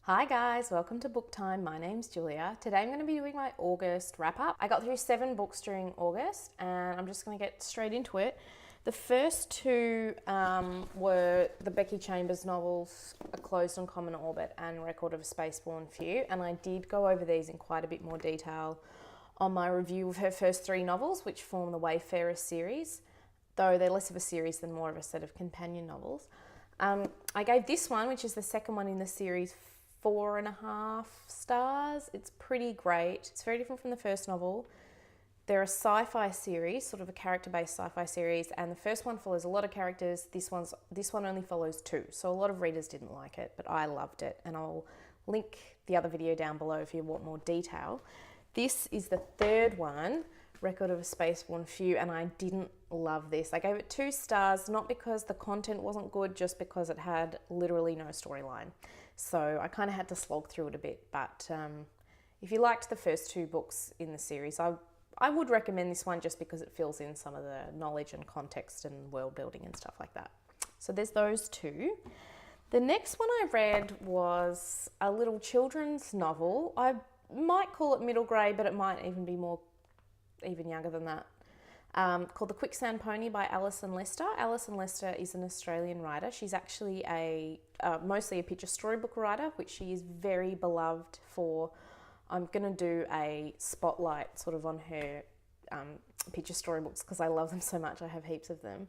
Hi guys, welcome to Book Time. My name's Julia. Today I'm going to be doing my August wrap up. I got through 7 books during August and I'm just going to get straight into it. The first two were the Becky Chambers novels, A Closed and Common Orbit and Record of a Spaceborne Few, and I did go over these in quite a bit more detail on my review of her first 3 novels, which form the Wayfarer series, though they're less of a series than more of a set of companion novels. I gave this one, which is the second one in the series, 4.5 stars. It's pretty great. It's very different from the first novel. They're a sci-fi series, sort of a character-based sci-fi series, and the first one follows a lot of characters. This one only follows 2, so a lot of readers didn't like it, but I loved it, and I'll link the other video down below if you want more detail. This is the third one, Record of a Spaceborne Few, and I didn't love this. I gave it 2 stars, not because the content wasn't good, just because it had literally no storyline. So I kind of had to slog through it a bit, but if you liked the first 2 books in the series, I would recommend this one just because it fills in some of the knowledge and context and world building and stuff like that. So there's those 2. The next one I read was a little children's novel. I might call it middle grade, but it might even be even younger than that. Called The Quicksand Pony by Alison Lester. Alison Lester is an Australian writer. She's actually mostly a picture storybook writer, which she is very beloved for. I'm going to do a spotlight sort of on her picture storybooks because I love them so much. I have heaps of them.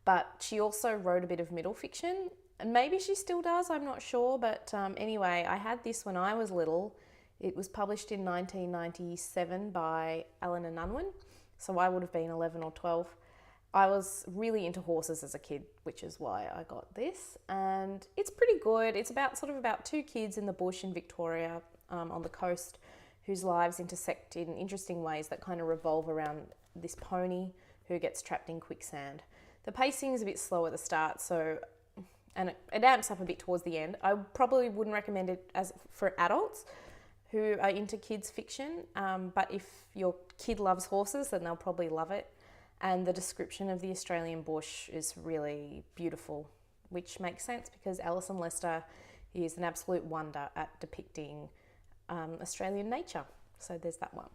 But she also wrote a bit of middle fiction, and maybe she still does, I'm not sure. But anyway, I had this when I was little. It was published in 1997 by Allen and Unwin. So I would have been 11 or 12. I was really into horses as a kid, which is why I got this. And it's pretty good. It's about 2 kids in the bush in Victoria on the coast whose lives intersect in interesting ways that kind of revolve around this pony who gets trapped in quicksand. The pacing is a bit slow at the start, and it amps up a bit towards the end. I probably wouldn't recommend it for adults who are into kids fiction, but if your kid loves horses, then they'll probably love it. And the description of the Australian bush is really beautiful, which makes sense because Alison Lester is an absolute wonder at depicting Australian nature. So there's that one.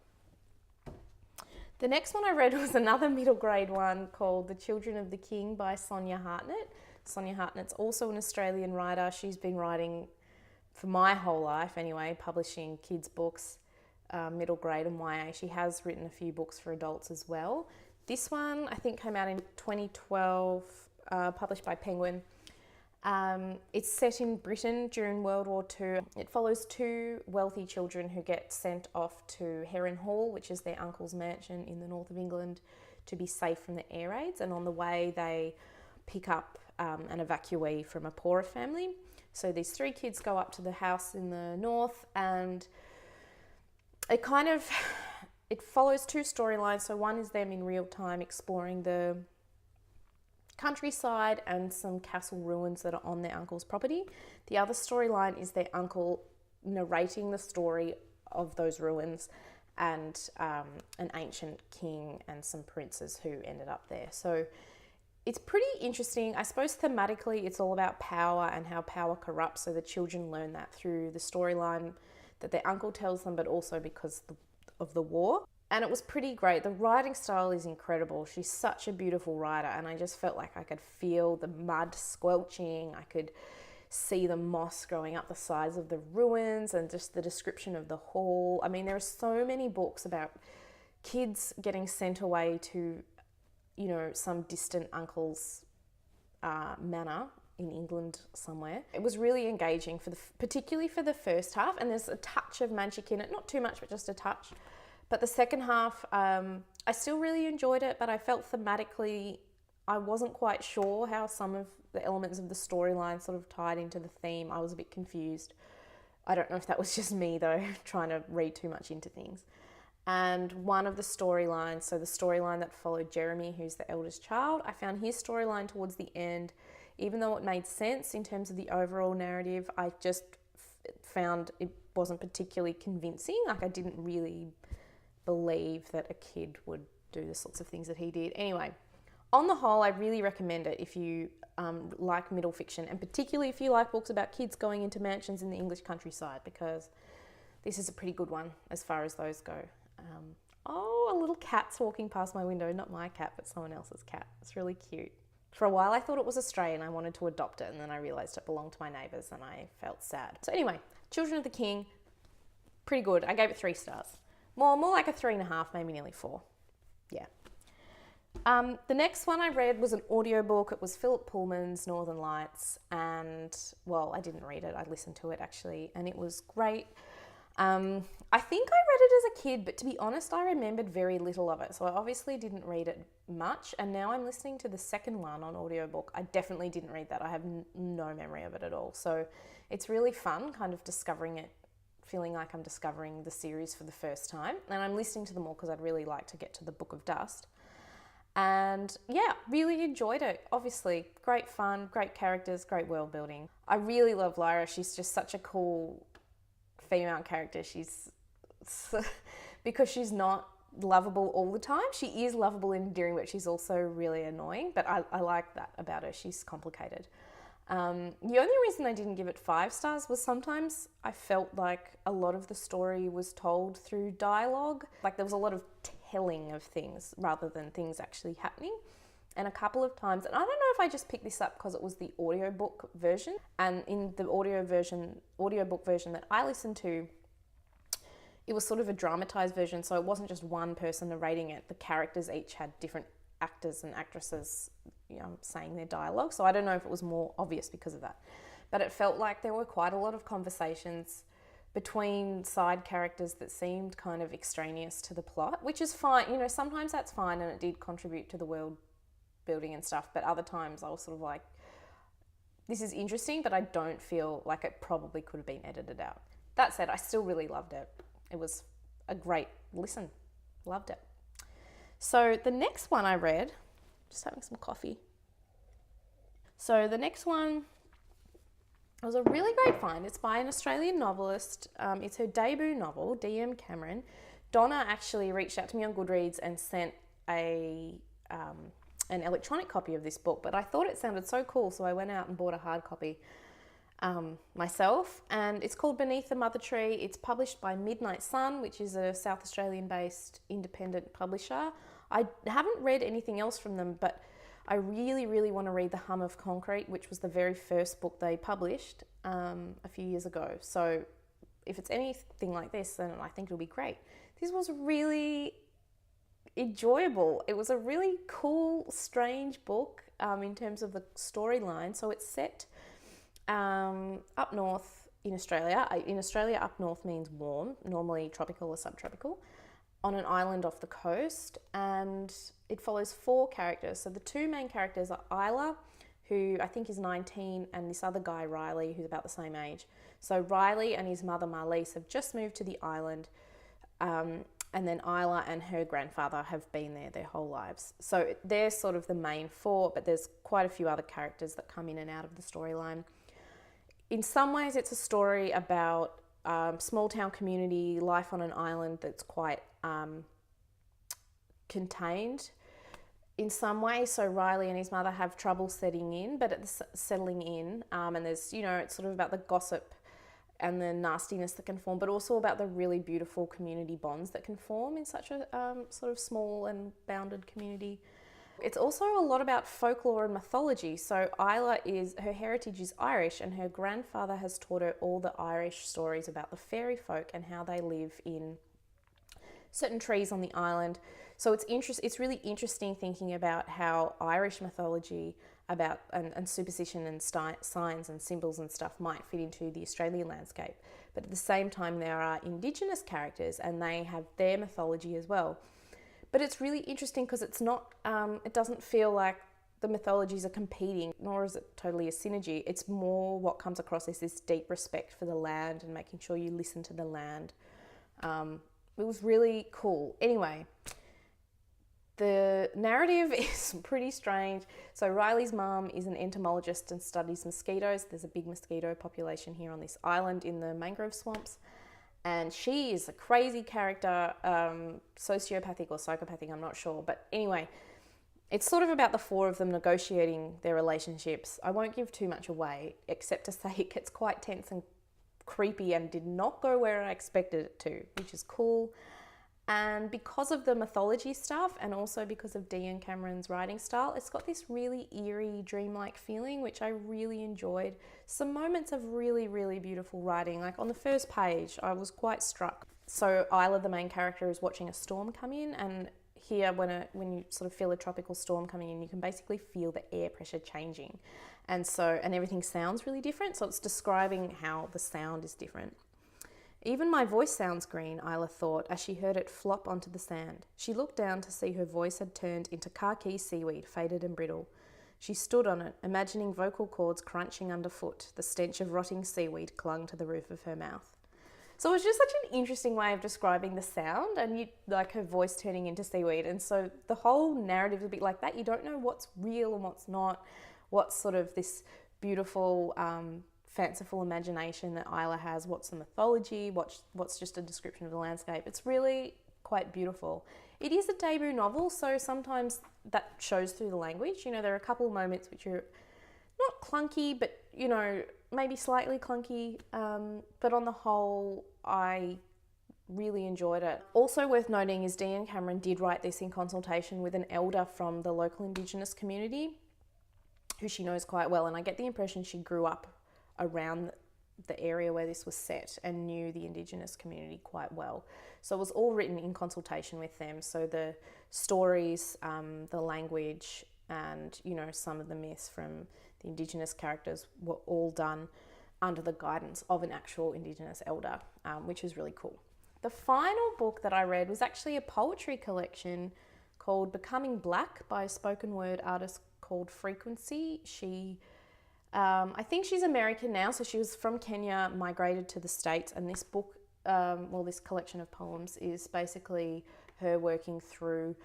The next one I read was another middle grade one called The Children of the King by Sonia Hartnett. Sonia Hartnett's also an Australian writer. She's been writing for my whole life anyway, publishing kids' books, middle grade and YA. She has written a few books for adults as well. This one, I think, came out in 2012, published by Penguin. It's set in Britain during World War II. It follows 2 wealthy children who get sent off to Heron Hall, which is their uncle's mansion in the north of England, to be safe from the air raids. And on the way, they pick up an evacuee from a poorer family. So these 3 kids go up to the house in the north, and it follows 2 storylines. So one is them in real time exploring the countryside and some castle ruins that are on their uncle's property. The other storyline is their uncle narrating the story of those ruins and an ancient king and some princes who ended up there. So it's pretty interesting. I suppose thematically it's all about power and how power corrupts, so the children learn that through the storyline that their uncle tells them, but also because of the war. And it was pretty great. The writing style is incredible. She's such a beautiful writer, and I just felt like I could feel the mud squelching. I could see the moss growing up the sides of the ruins and just the description of the hall. I mean, there are so many books about kids getting sent away to some distant uncle's manor in England somewhere. It was really engaging, particularly for the first half, and there's a touch of magic in it, not too much, but just a touch. But the second half, I still really enjoyed it, but I felt thematically I wasn't quite sure how some of the elements of the storyline sort of tied into the theme. I was a bit confused. I don't know if that was just me though, trying to read too much into things. And one of the storylines, so the storyline that followed Jeremy, who's the eldest child, I found his storyline towards the end, even though it made sense in terms of the overall narrative, I just found it wasn't particularly convincing. Like, I didn't really believe that a kid would do the sorts of things that he did. Anyway, On the whole, I really recommend it if you like middle fiction, and particularly if you like books about kids going into mansions in the English countryside, because this is a pretty good one as far as those go. Oh, a little cat's walking past my window. Not my cat, but someone else's cat. It's really cute. For a while, I thought it was a stray and I wanted to adopt it, and then I realised it belonged to my neighbours and I felt sad. So anyway, Children of the King, pretty good. I gave it 3 stars. More like a 3.5, maybe nearly 4. Yeah. The next one I read was an audiobook. It was Philip Pullman's Northern Lights, and, well, I didn't read it. I listened to it, actually, and it was great. I think I read it as a kid, but to be honest, I remembered very little of it. So I obviously didn't read it much, and now I'm listening to the second one on audiobook. I definitely didn't read that. I have no memory of it at all. So it's really fun kind of discovering it, feeling like I'm discovering the series for the first time. And I'm listening to them all because I'd really like to get to the Book of Dust. And yeah, really enjoyed it. Obviously, great fun, great characters, great world building. I really love Lyra. She's just such a cool female character. She's because she's not lovable all the time. She is lovable and endearing, but she's also really annoying. But I like that about her. She's complicated. The only reason I didn't give it 5 stars was sometimes I felt like a lot of the story was told through dialogue. Like there was a lot of telling of things rather than things actually happening. And a couple of times, and I don't know if I just picked this up because it was the audiobook version, and in the audiobook version that I listened to, it was sort of a dramatized version, so it wasn't just one person narrating it. The characters each had different actors and actresses, saying their dialogue. So I don't know if it was more obvious because of that. But it felt like there were quite a lot of conversations between side characters that seemed kind of extraneous to the plot, which is fine. Sometimes that's fine and it did contribute to the world building and stuff, but other times I was sort of like, this is interesting, but I don't feel like it probably could have been edited out. That said, I still really loved it. It was a great listen. Loved it. So the next one I read, just having some coffee. So the next one was a really great find. It's by an Australian novelist. It's her debut novel, D.M. Cameron. Donna actually reached out to me on Goodreads and sent an electronic copy of this book, but I thought it sounded so cool, so I went out and bought a hard copy myself, and it's called Beneath the Mother Tree. It's published by Midnight Sun, which is a South Australian based independent publisher. I haven't read anything else from them, but I really, really want to read The Hum of Concrete, which was the very first book they published a few years ago. So if it's anything like this, then I think it'll be great. This was really enjoyable. It was a really cool, strange book in terms of the storyline. So it's set up north in Australia. In Australia, up north means warm, normally tropical or subtropical, on an island off the coast, and it follows 4 characters. So the 2 main characters are Isla, who I think is 19, and this other guy, Riley, who's about the same age. So Riley and his mother, Marlise, have just moved to the island, and then Isla and her grandfather have been there their whole lives. So they're sort of the main 4, but there's quite a few other characters that come in and out of the storyline. In some ways, it's a story about small town community, life on an island that's quite contained in some way. So Riley and his mother have trouble settling in, and there's, it's sort of about the gossip and the nastiness that can form, but also about the really beautiful community bonds that can form in such a sort of small and bounded community. It's also a lot about folklore and mythology. So Isla her heritage is Irish, and her grandfather has taught her all the Irish stories about the fairy folk and how they live in certain trees on the island. So it's really interesting thinking about how Irish mythology about and superstition and signs and symbols and stuff might fit into the Australian landscape. But at the same time, there are Indigenous characters and they have their mythology as well. But it's really interesting because it's not, it doesn't feel like the mythologies are competing, nor is it totally a synergy. It's more what comes across as this deep respect for the land and making sure you listen to the land. It was really cool. Anyway, the narrative is pretty strange. So Riley's mum is an entomologist and studies mosquitoes. There's a big mosquito population here on this island in the mangrove swamps. And she is a crazy character, sociopathic or psychopathic, I'm not sure. But anyway, It's sort of about the four of them negotiating their relationships. I won't give too much away, except to say it gets quite tense and creepy and did not go where I expected it to, which is cool. And because of the mythology stuff, and also because of Dean Cameron's writing style, it's got this really eerie, dreamlike feeling, which I really enjoyed. Some moments of really, really beautiful writing. Like on the first page, I was quite struck. So Isla, the main character, is watching a storm come in, and here when you sort of feel a tropical storm coming in, you can basically feel the air pressure changing. And everything sounds really different. So it's describing how the sound is different. Even my voice sounds green, Isla thought, as she heard it flop onto the sand. She looked down to see her voice had turned into khaki seaweed, faded and brittle. She stood on it, imagining vocal cords crunching underfoot. The stench of rotting seaweed clung to the roof of her mouth. So it was just such an interesting way of describing the sound, and like her voice turning into seaweed. And so the whole narrative is a bit like that. You don't know what's real and what's not, what's sort of this beautiful, fanciful imagination that Isla has, what's the mythology, what's just a description of the landscape. It's really quite beautiful. It is a debut novel, so sometimes that shows through the language. There are a couple of moments which are not clunky, but maybe slightly clunky, but on the whole I really enjoyed it. Also worth noting is Dean Cameron did write this in consultation with an elder from the local Indigenous community who she knows quite well, and I get the impression she grew up around the area where this was set and knew the Indigenous community quite well. So it was all written in consultation with them. So the stories, the language, and some of the myths from the Indigenous characters were all done under the guidance of an actual Indigenous elder, which is really cool. The final book that I read was actually a poetry collection called Becoming Black by a spoken word artist called Frequency. I think she's American now, so she was from Kenya, migrated to the States, and this book, this collection of poems is basically her working through,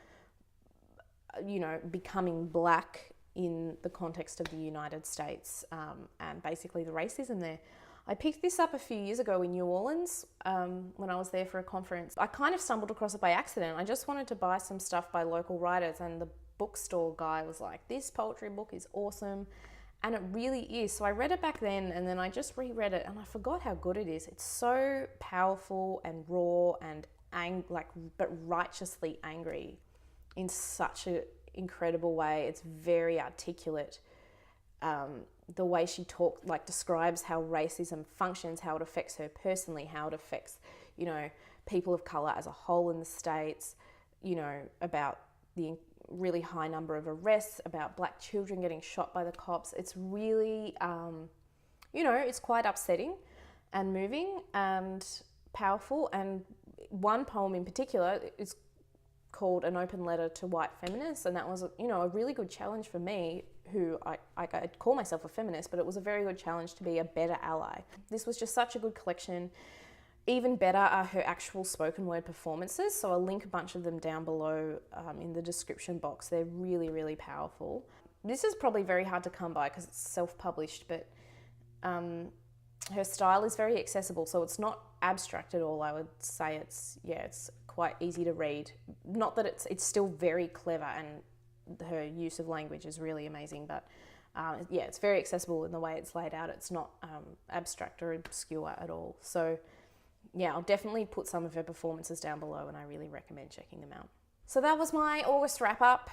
becoming black in the context of the United States, and basically the racism there. I picked this up a few years ago in New Orleans when I was there for a conference. I kind of stumbled across it by accident. I just wanted to buy some stuff by local writers, and the bookstore guy was like, "This poetry book is awesome." And it really is. So I read it back then, and then I just reread it, and I forgot how good it is. It's so powerful and raw and but righteously angry in such an incredible way. It's very articulate. The way she describes how racism functions, how it affects her personally, how it affects, people of color as a whole in the States, about the really high number of arrests, about black children getting shot by the cops. It's really, it's quite upsetting and moving and powerful. And one poem in particular is called An Open Letter to White Feminists, and that was, a really good challenge for me, who I'd call myself a feminist, but it was a very good challenge to be a better ally. This was just such a good collection. Even better are her actual spoken word performances, so I'll link a bunch of them down below in the description box. They're really, really powerful. This is probably very hard to come by because it's self-published, but her style is very accessible, so it's not abstract at all. I would say it's quite easy to read. Not that it's still very clever, and her use of language is really amazing, but it's very accessible in the way it's laid out. It's not abstract or obscure at all. So I'll definitely put some of her performances down below, and I really recommend checking them out. So that was my August wrap up.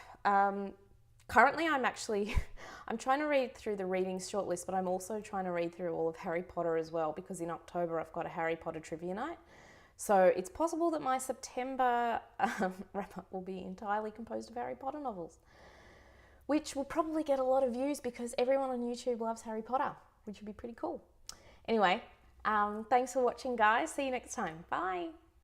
Currently I'm trying to read through the readings shortlist, but I'm also trying to read through all of Harry Potter as well, because in October I've got a Harry Potter trivia night. So it's possible that my September wrap up will be entirely composed of Harry Potter novels, which will probably get a lot of views because everyone on YouTube loves Harry Potter, which would be pretty cool. Anyway, thanks for watching, guys. See you next time. Bye.